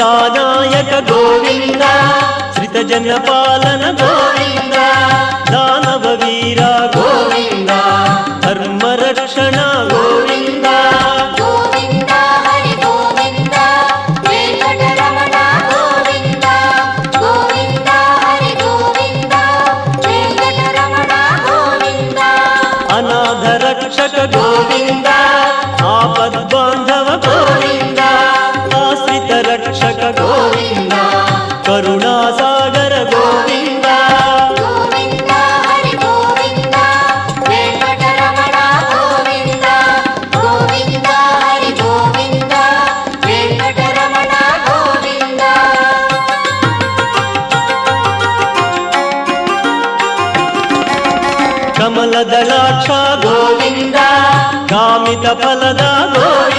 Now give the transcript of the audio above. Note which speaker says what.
Speaker 1: सीतानायक गोविंद श्रितजन पालन गोविंद दानव वीर गोविंद धर्म रक्षण गोविंद
Speaker 2: गोविंद हरि गोविंद वेंकटरमण गोविंद गोविंद हरि गोविंद वेंकटरमण गोविंद
Speaker 1: अनाथ रक्षक गोविंद आपद बांधव गोविंद आश्रित रक्षक गोविंद करुणा सागर गोविंद
Speaker 2: गोविंद हरि गोविंद वेंकटरमण गोविंद गोविंद हरि गोविंद वेंकटरमण गोविंद
Speaker 1: कमल दलाक्ष गोविंद कामित फलद गोविंद